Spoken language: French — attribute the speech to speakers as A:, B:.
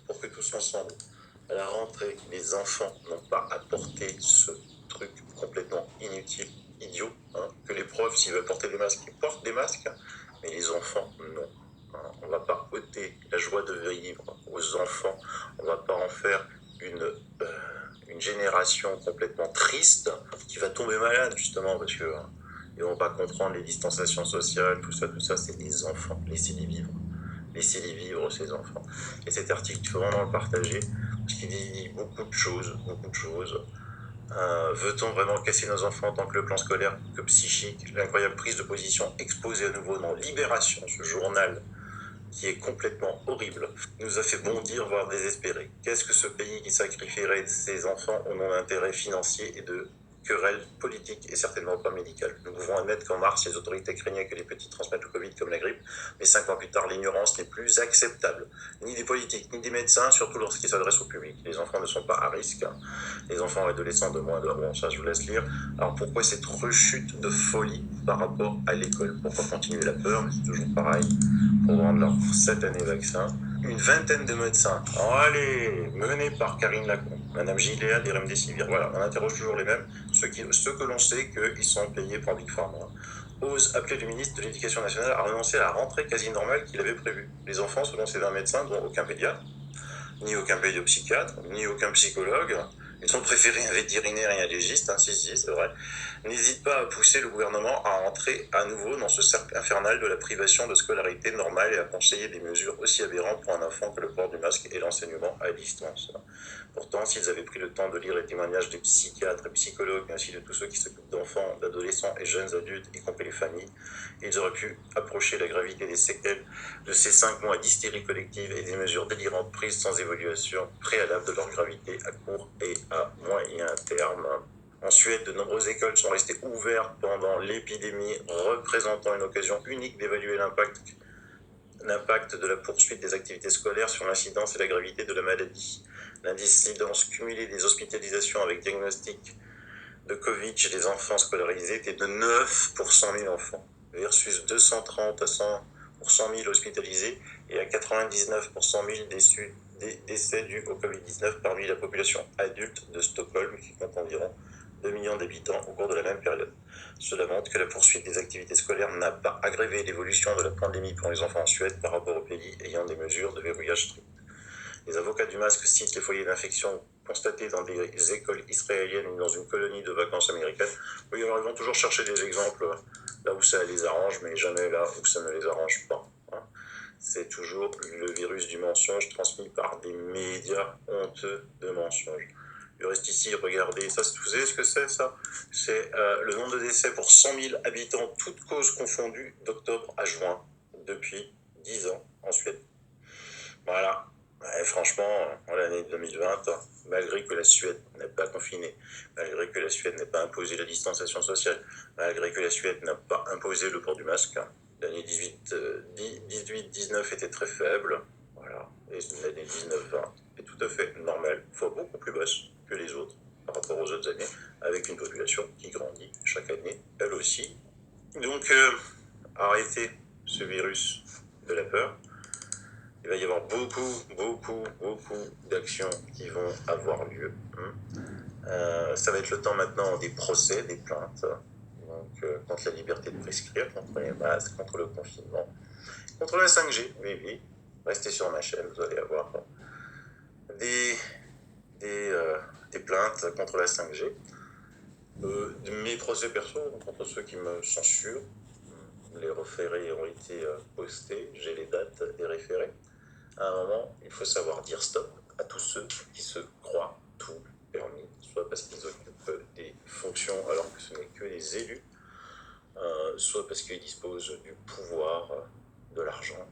A: pour que tous ensemble, à la rentrée, les enfants n'ont pas à porter ce truc complètement inutile, idiot, hein, que les profs, s'ils veulent porter des masques, ils portent des masques, mais les enfants, non. Hein, on ne va pas ôter la joie de vivre aux enfants, on ne va pas en faire une génération complètement triste qui va tomber malade, justement, parce que ils vont pas comprendre les distanciations sociales, tout ça, c'est des enfants. Laissez-les vivre. Laissez-les vivre, ces enfants. Et cet article, il faut vraiment le partager, parce qu'il dit beaucoup de choses, beaucoup de choses. Veut-on vraiment casser nos enfants en tant que le plan scolaire que psychique? L'incroyable prise de position exposée à nouveau dans Libération, ce journal qui est complètement horrible, nous a fait bondir, voire désespérer. Qu'est-ce que ce pays qui sacrifierait ses enfants au nom d'intérêts financiers et de querelles politiques et certainement pas médicales? Nous pouvons admettre qu'en mars, les autorités craignaient que les petits transmettent le Covid comme la grippe, mais 5 ans plus tard, l'ignorance n'est plus acceptable. Ni des politiques, ni des médecins, surtout lorsqu'ils s'adressent au public. Les enfants ne sont pas à risque. Les enfants et adolescents de moins de... Bon, ça, je vous laisse lire. Alors, pourquoi cette rechute de folie par rapport à l'école? Pourquoi continuer la peur? Mais c'est toujours pareil. Pour vendre leur 7 années vaccin. Une vingtaine de médecins, allez, menés par Karine Lacombe, Madame Giléad et Remdesivir. Voilà, on interroge toujours les mêmes, ceux que l'on sait qu'ils sont payés par Big Pharma. Ose appeler le ministre de l'Éducation nationale à renoncer à la rentrée quasi normale qu'il avait prévue. Les enfants, selon ces 20 médecins, dont aucun pédiatre, ni aucun pédopsychiatre, ni aucun psychologue, ils ont préféré un vétérinaire et un légiste, hein, si, c'est vrai, n'hésite pas à pousser le gouvernement à entrer à nouveau dans ce cercle infernal de la privation de scolarité normale et à conseiller des mesures aussi aberrantes pour un enfant que le port du masque et l'enseignement à distance. Pourtant, s'ils avaient pris le temps de lire les témoignages des psychiatres et psychologues, ainsi de tous ceux qui s'occupent d'enfants, d'adolescents et jeunes adultes, y compris les familles, ils auraient pu approcher la gravité des séquelles de ces 5 mois d'hystérie collective et des mesures délirantes prises sans évaluation préalable de leur gravité à court et à moyen terme. En Suède, de nombreuses écoles sont restées ouvertes pendant l'épidémie, représentant une occasion unique d'évaluer l'impact de la poursuite des activités scolaires sur l'incidence et la gravité de la maladie. L'incidence cumulée des hospitalisations avec diagnostic de Covid chez les enfants scolarisés était de 9 pour 100 000 enfants, versus 230 à 100 pour 100 000 hospitalisés et à 99 pour 100 000 décès dus au Covid-19 parmi la population adulte de Stockholm, qui compte environ 2 millions d'habitants au cours de la même période. Cela montre que la poursuite des activités scolaires n'a pas aggravé l'évolution de la pandémie pour les enfants en Suède par rapport aux pays ayant des mesures de verrouillage strictes. Les avocats du masque citent les foyers d'infection constatés dans des écoles israéliennes ou dans une colonie de vacances américaine. Oui, alors ils vont toujours chercher des exemples là où ça les arrange, mais jamais là où ça ne les arrange pas. Hein. C'est toujours le virus du mensonge transmis par des médias honteux de mensonges. Il reste ici, regardez, ça, vous savez ce que c'est, ça? C'est le nombre de décès pour 100 000 habitants, toutes causes confondues, d'octobre à juin, depuis 10 ans en Suède. Voilà. Ouais, franchement, en l'année 2020, malgré que la Suède n'est pas confinée, malgré que la Suède n'ait pas imposé la distanciation sociale, malgré que la Suède n'a pas imposé le port du masque, l'année 18-19 était très faible, voilà, et l'année 19-20 est tout à fait normale, fois beaucoup plus basse que les autres par rapport aux autres années, avec une population qui grandit chaque année, elle aussi. Donc, arrêtez ce virus de la peur. Il va y avoir beaucoup d'actions qui vont avoir lieu. Ça va être le temps maintenant des procès, des plaintes, donc contre la liberté de prescrire, contre les masques, contre le confinement, contre la 5G, oui. Restez sur ma chaîne, vous allez avoir des plaintes contre la 5G. Mes procès perso contre ceux qui me censurent. Les référés ont été postés, j'ai les dates des référés. À un moment, il faut savoir dire stop à tous ceux qui se croient tout permis, soit parce qu'ils occupent des fonctions alors que ce n'est que des élus, soit parce qu'ils disposent du pouvoir, de l'argent,